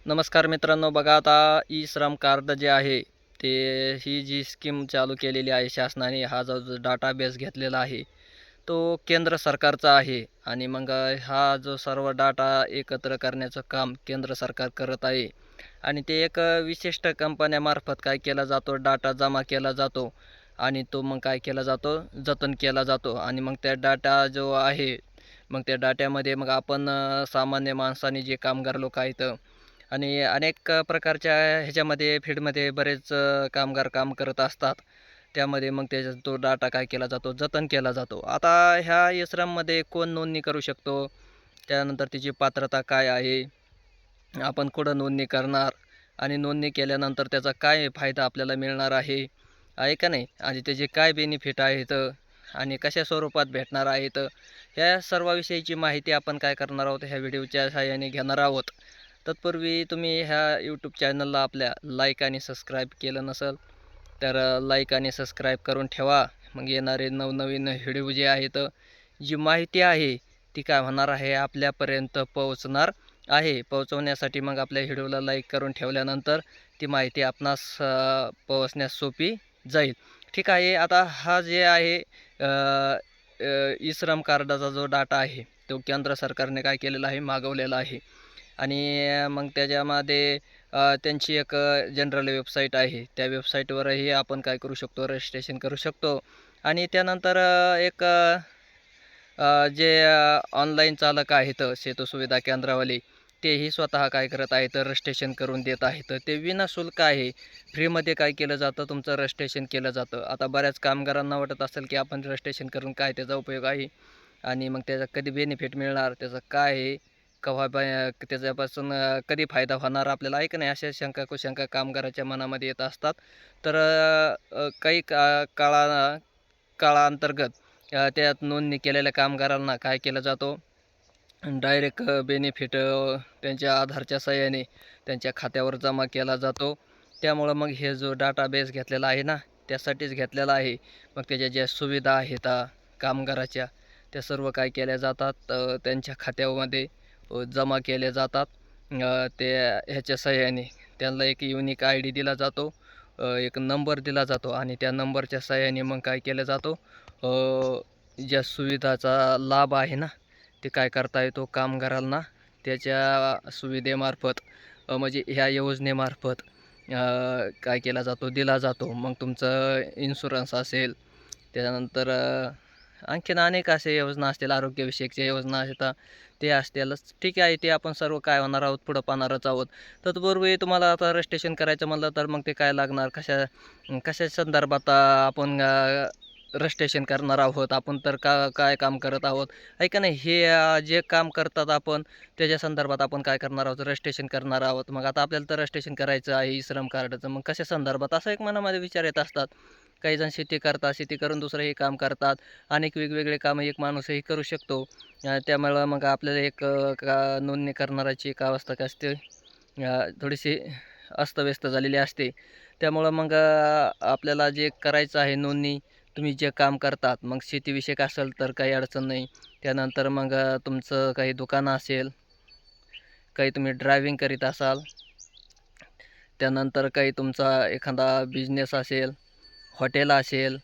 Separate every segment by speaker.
Speaker 1: नमस्कार मित्रांनो, बघा आता ई श्रम कार्ड जे आहे ते ही जी स्कीम चालू केलेली आहे शासनाने. हा जो डाटाबेस घेतलेला आहे तो केंद्र सरकारचा आहे. आणि मग हा जो सर्व डाटा एकत्र करण्याचं काम केंद्र सरकार करत आहे. आणि ते एक विशिष्ट कंपन्यामार्फत काय केला जातो, डाटा जमा केला जातो आणि तो मग काय केला जातो, जतन केला जातो. आणि मग त्या डाटा जो आहे, मग त्या डाट्यामध्ये मग आपण सामान्य माणसाने जे कामगार लोक आहेत आणि अनेक प्रकारच्या ह्याच्यामध्ये फील्डमध्ये बरेच कामगार काम करत असतात. त्यामध्ये मग त्याचा तो डाटा काय केला जातो, जतन केला जातो. आता ह्या ई-श्रममध्ये कोण नोंदणी करू शकतो, त्यानंतर तिची पात्रता काय आहे, आपण कुठं नोंदणी करणार आणि नोंदणी केल्यानंतर त्याचा काय फायदा आपल्याला मिळणार आहे का नाही, आणि त्याचे काय बेनिफिट आहेत आणि कशा स्वरूपात भेटणार आहेत, ह्या सर्वाविषयीची माहिती आपण काय करणार आहोत, ह्या व्हिडिओच्या सहाय्याने घेणार आहोत. तत्पूर्वी तुम्ही ह्या यूट्यूब चॅनलला आपल्या लाईक आणि सबस्क्राईब केलं नसेल तर लाईक आणि सबस्क्राईब करून ठेवा. मग येणारे नवनवीन व्हिडिओ जे आहेत, जी माहिती आहे ती काय होणार आहे, आपल्यापर्यंत पोहोचणार आहे. पोहोचवण्यासाठी मग आपल्या व्हिडिओला लाईक करून ठेवल्यानंतर ती माहिती आपणास पोहोचण्यास सोपी जाईल. ठीक आहे. आता हा जे आहे ई श्रम कार्डाचा जो डाटा आहे तो केंद्र सरकारने काय केलेला आहे, मागवलेला आहे. आणि मग त्याच्यामध्ये त्यांची एक जनरल वेबसाईट आहे. त्या वेबसाईटवरही आपण काय करू शकतो, रजिस्ट्रेशन करू शकतो. आणि त्यानंतर जे ऑनलाईन चालक आहेत सेतू सुविधा केंद्रावाले, तेही स्वतः काय करत आहेत, रजिस्ट्रेशन करून देत आहेत. ते विनाशुल्क आहे. फ्रीमध्ये काय केलं जातं, तुमचं रजिस्ट्रेशन केलं जातं. आता बऱ्याच कामगारांना वाटत असेल की आपण रजिस्ट्रेशन करून काय त्याचा उपयोग आहे आणि मग त्याचा कधी बेनिफिट मिळणार, त्याचं काय आहे, केव्हा त्याच्यापासून कधी फायदा होणार आपल्याला आहे का नाही, अशा शंका कुशंका कामगाराच्या मनामध्ये येत असतात. तर काही काळाअंतर्गत त्यात नोंदणी केलेल्या कामगारांना काय केलं जातो, डायरेक्ट बेनिफिट त्यांच्या आधारच्या सहाय्याने त्यांच्या खात्यावर जमा केला जातो. त्यामुळं मग हे जो डाटाबेस घेतलेला आहे ना, त्यासाठीच घेतलेला आहे. मग त्याच्या ज्या सुविधा आहेत कामगाराच्या, त्या सर्व काय केल्या जातात, त्यांच्या खात्यामध्ये जमा केले जातात. ते ह्याच्या सहाय्याने त्यांना एक युनिक आय डी दिला जातो, एक नंबर दिला जातो आणि त्या नंबरच्या सहाय्याने मग काय केलं जातो, ज्या सुविधाचा लाभ आहे ना, ते काय करता येतो कामगारांना त्याच्या सुविधेमार्फत, म्हणजे ह्या योजनेमार्फत काय केला जातो, दिला जातो. मग तुमचं इन्शुरन्स असेल, त्यानंतर आणखीन अनेक असे योजना असतील, आरोग्यविषयकच्या योजना आहेत ते असतीलच. ठीक आहे, ते आपण सर्व काय होणार आहोत, पुढं पाहणारच आहोत. तत्पूर्वी तुम्हाला आता रजिस्ट्रेशन करायचं म्हणलं तर मग ते काय लागणार, कशा संदर्भात आपण रजिस्ट्रेशन करणार आहोत, आपण तर काय काम करत आहोत आहे का नाही, हे जे काम करतात आपण त्याच्या संदर्भात आपण काय करणार आहोत, रजिस्ट्रेशन करणार आहोत. मग आता आपल्याला तर रजिस्ट्रेशन करायचं आहे ई श्रम कार्डाचं, मग कशा संदर्भात असं एक मनामध्ये विचार येत असतात. काही जण शेती करतात, शेती करून दुसरंही काम करतात. अनेक वेगवेगळे कामं एक माणूसही करू शकतो. त्यामुळं मग आपल्याला एक नोंदणी करणाऱ्याची एक अवस्था काय असते, थोडीशी अस्तव्यस्त झालेली असते. त्यामुळं मग आपल्याला जे करायचं आहे नोंदणी, तुम्ही जे काम करतात, मग शेतीविषयक असेल तर काही अडचण नाही. त्यानंतर मग तुमचं काही दुकानं असेल, काही तुम्ही ड्रायव्हिंग करीत असाल, त्यानंतर काही तुमचा एखादा बिझनेस असेल, हॉटेल असेल,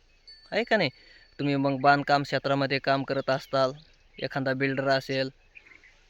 Speaker 1: आहे का नाही, तुम्ही मग बांधकाम क्षेत्रामध्ये काम करत असताल, एखादा बिल्डर असेल,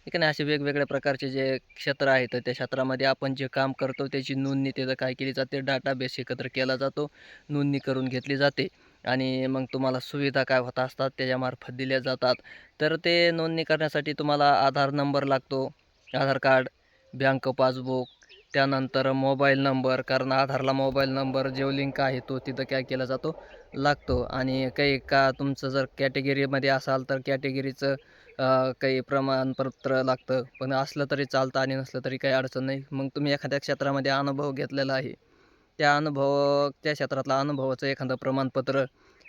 Speaker 1: ठीक आहे ना, असे वेगवेगळ्या प्रकारचे जे क्षेत्र आहेत त्या क्षेत्रामध्ये आपण जे काम करतो त्याची नोंदणी त्याचं काय केली जाते, डाटाबेस एकत्र केला जातो, नोंदणी करून घेतली जाते. आणि मग तुम्हाला सुविधा काय होत असतात त्याच्यामार्फत दिल्या जातात. तर ते नोंदणी करण्यासाठी तुम्हाला आधार नंबर लागतो, आधार कार्ड, बँक पासबुक, त्यानंतर मोबाईल नंबर, कारण आधारला मोबाईल नंबर जो लिंक आहे तो तिथं काय केला जातो, लागतो. आणि काही तुमचं जर कॅटेगरीमध्ये असाल तर कॅटेगरीचं काही प्रमाणपत्र लागतं, पण असलं तरी चालतं आणि नसलं तरी काही अडचण नाही. मग तुम्ही एखाद्या क्षेत्रामध्ये अनुभव घेतलेला आहे, त्या क्षेत्रातला अनुभवाचं एखादं प्रमाणपत्र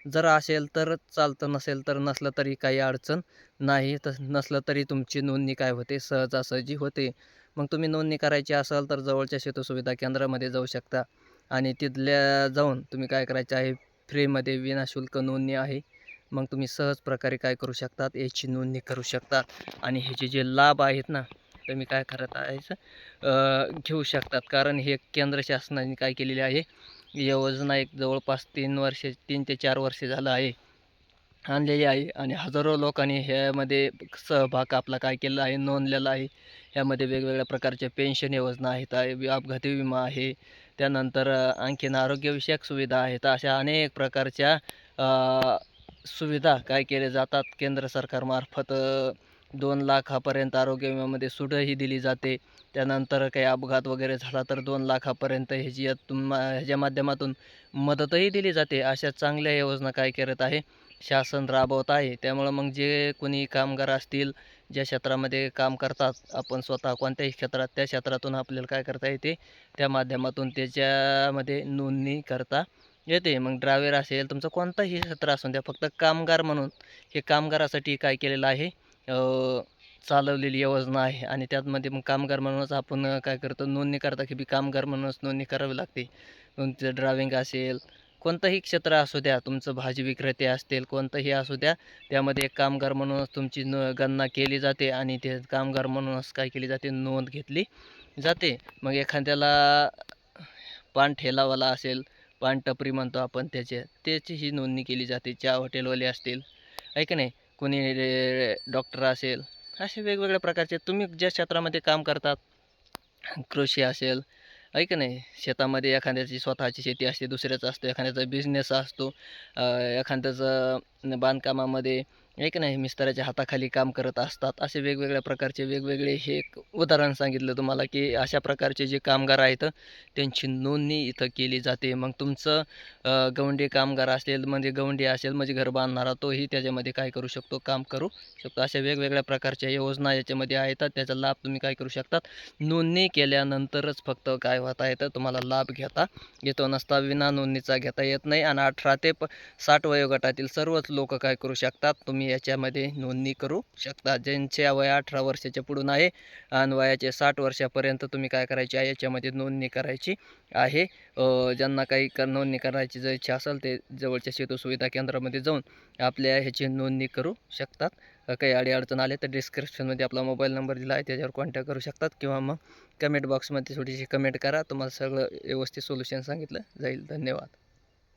Speaker 1: जर असेल तर चालतं, नसेल तर नसलं तरी काही अडचण नाही. नसलं तरी तुमची नोंदणी काय होते, सहजासहजी होते. मग तुम्ही नोंदणी करायची असेल तर जवळच्या सेतू सुविधा केंद्रामध्ये जाऊ शकता आणि तिथल्या जाऊन तुम्ही काय करायचं आहे, फ्रीमध्ये विनाशुल्क नोंदणी आहे. मग तुम्ही सहज प्रकारे काय करू शकतात, याची नोंदणी करू शकता आणि ह्याचे जे लाभ आहेत ना, तुम्ही काय करत आहे घेऊ शकतात. कारण हे केंद्र शासनाने काय केलेले आहे, योजना एक जवळपास 3 ते 4 वर्षे झालं आहे आणलेली आहे आणि हजारो लोकांनी ह्यामध्ये सहभाग आपला काय केलेला आहे, नोंदलेला आहे. ह्यामध्ये वेगवेगळ्या प्रकारच्या पेन्शन योजना आहेत, अपघाती विमा आहे, त्यानंतर आणखीन आरोग्यविषयक सुविधा आहेत. अशा अनेक प्रकारच्या सुविधा काय केल्या जातात केंद्र सरकारमार्फत. 2 लाखापर्यंत आरोग्य विम्यामध्ये सूटही दिली जाते. त्यानंतर काही अपघात वगैरे झाला तर 2 लाखापर्यंत ह्याच्या माध्यमातून मदतही दिली जाते. अशा चांगल्या योजना काय करत आहे, शासन राबवत आहे. त्यामुळं मग जे कोणी कामगार असतील, ज्या क्षेत्रामध्ये काम करतात आपण स्वतः कोणत्याही क्षेत्रात, त्या क्षेत्रातून आपल्याला काय करता येते, त्या माध्यमातून त्याच्यामध्ये नोंदणी करता येते. मग ड्रायव्हर असेल, तुमचं कोणताही क्षेत्र असून द्या, फक्त कामगार म्हणून हे कामगारासाठी काय केलेलं आहे, चालवलेली योजना आहे. आणि त्यामध्ये मग कामगार म्हणूनच आपण काय करतो, नोंदणी करता की कामगार म्हणूनच नोंदणी करावी लागते. तुमचं ड्रायव्हिंग असेल, कोणतंही क्षेत्र असू द्या, तुमचं भाजी विक्रेते असतील, कोणतंही असू द्या, त्यामध्ये एक कामगार म्हणूनच तुमची गणना केली जाते आणि ते कामगार म्हणूनच काय केली जाते, नोंद घेतली जाते. मग एखाद्याला पान ठेलावाला असेल, पान टपरी म्हणतो आपण, त्याचीही नोंदणी केली जाते. चहा हॉटेलवाले असतील, आहे की नाही, कोणी डॉक्टर असेल, असे वेगवेगळ्या प्रकारचे तुम्ही ज्या क्षेत्रामध्ये काम करतात, कृषी असेल, आहे की नाही, शेतामध्ये एखाद्याची स्वतःची शेती असते, दुसऱ्याचा असतो, एखाद्याचा बिझनेस असतो, एखाद्याचं बांधकामामध्ये, आहे की नाही, मिस्त्रीच्या हाताखाली काम करत असतात. असे वेगवेगळ्या प्रकारचे वेगवेगळे हे एक उदाहरण सांगितलं तुम्हाला की अशा प्रकारचे जे कामगार आहेत त्यांची नोंदणी इथं केली जाते. मग तुमचं गवंडी कामगार असेल, म्हणजे गवंडी असेल म्हणजे घर बांधणारा, तोही त्याच्यामध्ये काय करू शकतो, काम करू शकतो. अशा वेगवेगळ्या प्रकारच्या योजना याच्यामध्ये आहेत. त्याचा लाभ तुम्ही काय करू शकतात, नोंदणी केल्यानंतरच फक्त काय होता येतं, तुम्हाला लाभ घेता येतो. नसता विना नोंदणीचा घेता येत नाही. आणि 18 ते 60 वयोगटातील सर्वच लोक काय करू शकतात, तुम्ही याच्यामध्ये नोंदणी करू शकता. ज्यांचे वय 18 वर्षाच्या पुढून आहे आणि वयाचे 60 वर्षापर्यंत तुम्ही काय करायचे आहे, याच्यामध्ये नोंदणी करायची आहे. ज्यांना काही नोंदणी करायची जर इच्छा असेल, ते जवळच्या सेतू सुविधा केंद्रामध्ये जाऊन आपल्या ह्याची नोंदणी करू शकतात. काही अडचण आले तर डिस्क्रिप्शनमध्ये आपला मोबाईल नंबर दिला आहे, त्याच्यावर कॉन्टॅक्ट करू शकतात. किंवा मग कमेंट बॉक्समध्ये थोडीशी कमेंट करा, तुम्हाला सगळं व्यवस्थित सोल्युशन सांगितलं जाईल. धन्यवाद.